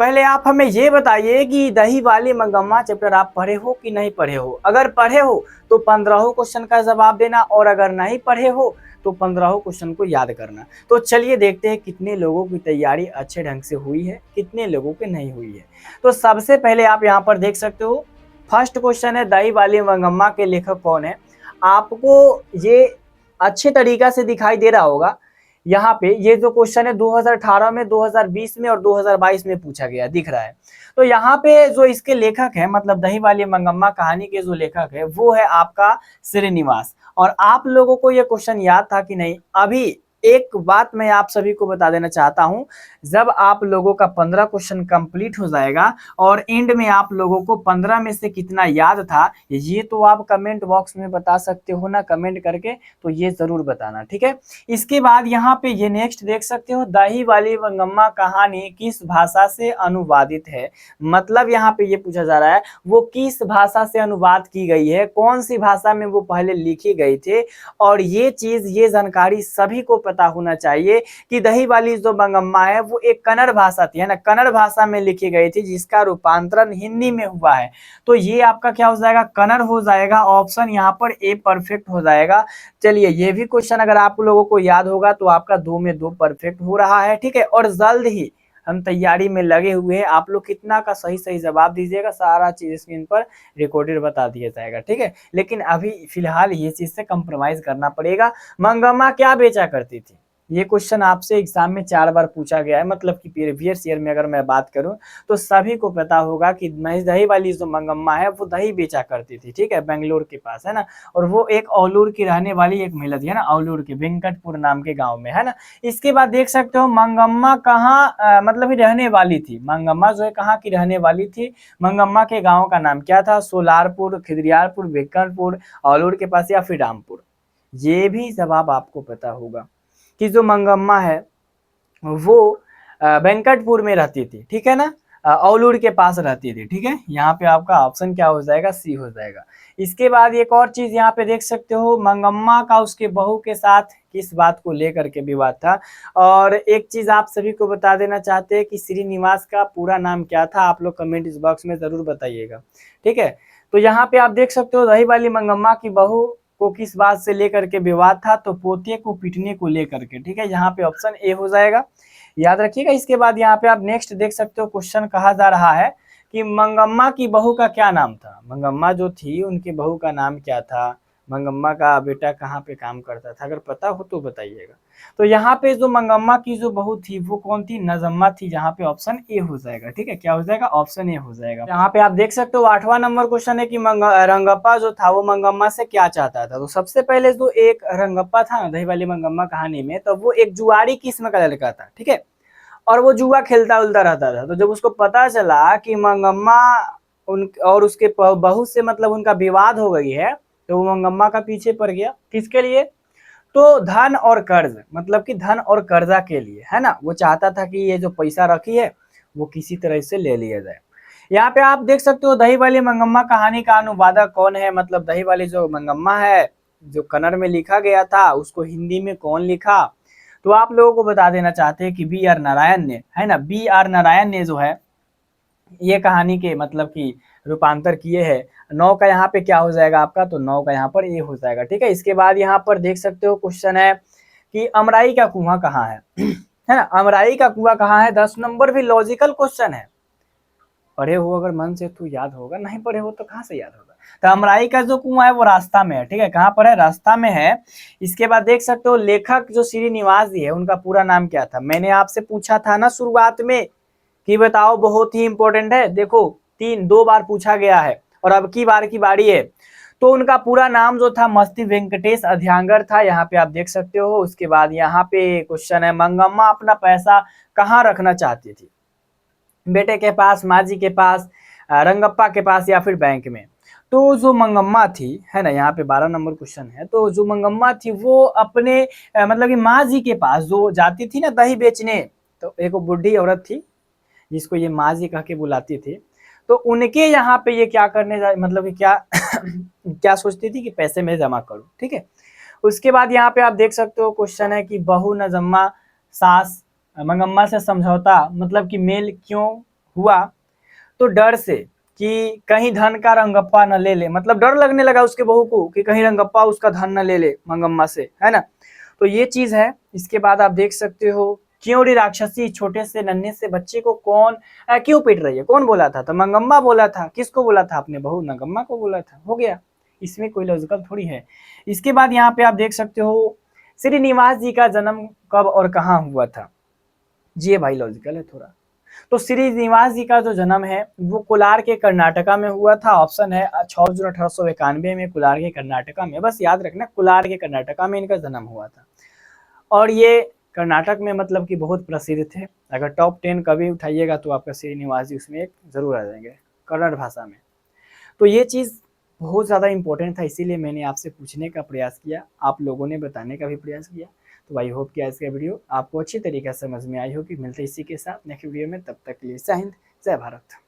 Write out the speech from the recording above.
पहले आप हमें ये बताइए कि दही वाली मंगम्मा चैप्टर आप पढ़े हो कि नहीं पढ़े हो। अगर पढ़े हो तो 15 क्वेश्चन का जवाब देना, और अगर नहीं पढ़े हो तो 15 क्वेश्चन को याद करना। तो चलिए देखते हैं कितने लोगों की तैयारी अच्छे ढंग से हुई है, कितने लोगों की नहीं हुई है। तो सबसे पहले आप यहाँ पर देख सकते हो, फर्स्ट क्वेश्चन है दही वाली मंगम्मा के लेखक कौन है। आपको ये अच्छे तरीका से दिखाई दे रहा होगा। यहाँ पे ये जो क्वेश्चन है 2018 में, 2020 में और 2022 में पूछा गया, दिख रहा है। तो यहाँ पे जो इसके लेखक है, मतलब दही वाली मंगम्मा कहानी के जो लेखक है वो है आपका श्रीनिवास। और आप लोगों को ये क्वेश्चन याद था कि नहीं? अभी एक बात मैं आप सभी को बता देना चाहता हूं, जब आप लोगों का 15 क्वेश्चन कंप्लीट हो जाएगा और एंड में आप लोगों को 15 में से कितना याद था, ये तो आप कमेंट बॉक्स में बता सकते हो ना, कमेंट करके, तो ये जरूर बताना, ठीक है। इसके बाद यहाँ पे ये नेक्स्ट देख सकते हो, दही वाली मंगम्मा कहानी किस भाषा से अनुवादित है। मतलब यहाँ पे ये पूछा जा रहा है वो किस भाषा से अनुवाद की गई है, कौन सी भाषा में वो पहले लिखी गई थी। और ये चीज, ये जानकारी सभी को पता होना चाहिए कि दही वाली जो मंगम्मा है वो एक कन्नड़ भाषा थी, है ना, कन्नड़ भाषा में लिखी गई थी, जिसका रूपांतरण हिंदी में हुआ है। तो ये आपका क्या हो जाएगा? कन्नड़ हो जाएगा। ऑप्शन यहाँ पर ए परफेक्ट हो जाएगा। चलिए, ये भी क्वेश्चन अगर आप लोगों को याद होगा तो आपका 2 में 2 परफेक्ट हो रहा है, ठीक है। और जल्द ही हम तैयारी में लगे हुए हैं, आप लोग कितना का सही सही जवाब दीजिएगा, सारा चीज स्क्रीन पर रिकॉर्डेड बता दिया जाएगा, ठीक है। लेकिन अभी फिलहाल ये चीज से कंप्रोमाइज करना पड़ेगा। मंगम्मा क्या बेचा करती थी? ये क्वेश्चन आपसे एग्जाम में 4 बार पूछा गया है, मतलब कि प्रीवियस ईयर में अगर मैं बात करूं तो सभी को पता होगा कि दही वाली जो मंगम्मा है वो दही बेचा करती थी, ठीक है, बेंगलोर के पास, है ना। और वो एक औलूर की रहने वाली एक महिला थी, है ना, औलूर के वेंकटपुर नाम के गांव में, है ना। इसके बाद देख सकते हो मंगम्मा कहाँ मतलब ही रहने वाली थी। मंगम्मा जो है कहाँ की रहने वाली थी? मंगम्मा के गाँव का नाम क्या था? सोलारपुर, खिदरियारपुर, वेंकटपुर, औलूर के पास, या फिर रामपुर। ये भी जवाब आपको पता होगा कि जो मंगम्मा है वो वेंकटपुर में रहती थी, ठीक है ना, औलूर के पास रहती थी, ठीक है। यहाँ पे आपका ऑप्शन क्या हो जाएगा? सी हो जाएगा। इसके बाद एक और चीज यहाँ पे देख सकते हो, मंगम्मा का उसके बहू के साथ किस बात को लेकर के विवाद था। और एक चीज आप सभी को बता देना चाहते हैं कि श्रीनिवास का पूरा नाम क्या था, आप लोग कमेंट बॉक्स में जरूर बताइएगा, ठीक है। तो यहाँ पे आप देख सकते हो दही वाली मंगम्मा की बहू को किस बात से लेकर के विवाद था, तो पोते को पीटने को लेकर के, ठीक है। यहाँ पे ऑप्शन ए हो जाएगा, याद रखिएगा। इसके बाद यहाँ पे आप नेक्स्ट देख सकते हो, क्वेश्चन कहा जा रहा है कि मंगम्मा की बहू का क्या नाम था। मंगम्मा जो थी उनकी बहू का नाम क्या था, मंगम्मा का बेटा कहाँ पे काम करता था, अगर पता हो तो बताइएगा। तो यहाँ पे जो मंगम्मा की जो बहू थी वो कौन थी? नजम्मा थी। यहाँ पे ऑप्शन ए हो जाएगा, ठीक है। क्या हो जाएगा? ऑप्शन ए हो जाएगा। यहाँ पे आप देख सकते हो 8वां नंबर क्वेश्चन है कि रंगप्पा जो था वो मंगम्मा से क्या चाहता था। तो सबसे पहले जो एक रंगप्पा था ना दही वाली मंगम्मा कहानी में, तो वो एक जुआरी किस्म का लड़का था, ठीक है। और वो जुआ खेलता उलता रहता था। तो जब उसको पता चला कि मंगम्मा उन और उसके बहू से मतलब उनका विवाद हो गई है, तो वो मंगम्मा का पीछे पड़ गया। किसके लिए? तो धन और कर्ज, मतलब कि धन और कर्जा के लिए, है ना। वो चाहता था कि ये जो पैसा रखी है वो किसी तरह से ले लिया जाए। यहाँ पे आप देख सकते हो दही वाली मंगम्मा कहानी का अनुवादक कौन है, मतलब दही वाली जो मंगम्मा है जो कन्नड़ में लिखा गया था उसको हिंदी में कौन लिखा। तो आप लोगों को बता देना चाहते हैं कि बी आर नारायण ने, है ना, बी आर नारायण ने जो है ये कहानी के मतलब कि रूपांतर किए हैं। 9 का यहाँ पे क्या हो जाएगा आपका? तो 9 का यहाँ पर ए हो जाएगा, ठीक है। इसके बाद यहाँ पर देख सकते हो क्वेश्चन है कि अमराई का कुआं कहाँ है है ना, अमराई का कुआं कहाँ है? 10 नंबर भी लॉजिकल क्वेश्चन है। पढ़े हो अगर मन से तो याद होगा, नहीं पढ़े हो तो कहाँ से याद होगा। तो अमराई का जो कुआं है वो रास्ता में है, ठीक है। कहाँ पर है? रास्ता में है। इसके बाद देख सकते हो लेखक जो श्रीनिवास जी है उनका पूरा नाम क्या था। मैंने आपसे पूछा था ना शुरुआत में कि बताओ, बहुत ही इंपॉर्टेंट है। देखो 2 बार पूछा गया है और अब की बार की बारी है। तो उनका पूरा नाम जो था मस्ती वेंकटेश अध्यांगर था, यहाँ पे आप देख सकते हो। उसके बाद यहाँ पे क्वेश्चन है मंगम्मा अपना पैसा कहाँ रखना चाहती थी? बेटे के पास, माँ जी के पास, रंगप्पा के पास, या फिर बैंक में। तो जो मंगम्मा थी, है ना, यहाँ पे 12 नंबर क्वेश्चन है। तो जो मंगम्मा थी वो अपने मतलब कि माँ जी के पास जो जाती थी ना दही बेचने, तो एक बुढ़ी औरत थी जिसको ये माँ जी कह के बुलाती थी। तो उनके यहाँ पे ये क्या करने मतलब कि क्या क्या सोचती थी कि पैसे में जमा करूं, ठीक है। उसके बाद यहाँ पे आप देख सकते हो क्वेश्चन है कि बहू नजम्मा सास मंगम्मा से समझौता मतलब कि मेल क्यों हुआ तो डर से कि कहीं धन का रंगप्पा न ले ले, मतलब डर लगने लगा उसके बहू को कि कहीं रंगप्पा उसका धन न ले ले मंगम्मा से, है ना। तो ये चीज है। इसके बाद आप देख सकते हो क्यों रे राक्षसी छोटे से नन्हे से बच्चे को कौन क्यों पीट रही है, कौन बोला था? तो मंगम्मा बोला था। किसको बोला था? अपने बहू नगम्मा को बोला था। हो गया, इसमें कोई लॉजिकल थोड़ी है। इसके बाद यहाँ पे आप देख सकते हो श्रीनिवास जी का जन्म कब और कहाँ हुआ था। जी ये भाई लॉजिकल है थोड़ा। तो श्रीनिवास जी का जो जन्म है वो कोलार के कर्नाटका में हुआ था। ऑप्शन है 6 जून 1891 में कोलार के कर्नाटका में। बस याद रखना कोलार के कर्नाटका में इनका जन्म हुआ था। और ये कर्नाटक में मतलब कि बहुत प्रसिद्ध थे। अगर टॉप 10 कभी उठाइएगा तो आपका श्रीनिवास जी उसमें एक जरूर आ जाएंगे कन्नड़ भाषा में। तो ये चीज़ बहुत ज़्यादा इंपॉर्टेंट था, इसीलिए मैंने आपसे पूछने का प्रयास किया, आप लोगों ने बताने का भी प्रयास किया। तो आई होप कि आज का वीडियो आपको अच्छी तरीके से समझ में आई होगी। मिलते इसी के साथ नेक्स्ट वीडियो में, तब तक के लिए जय हिंद जय भारत।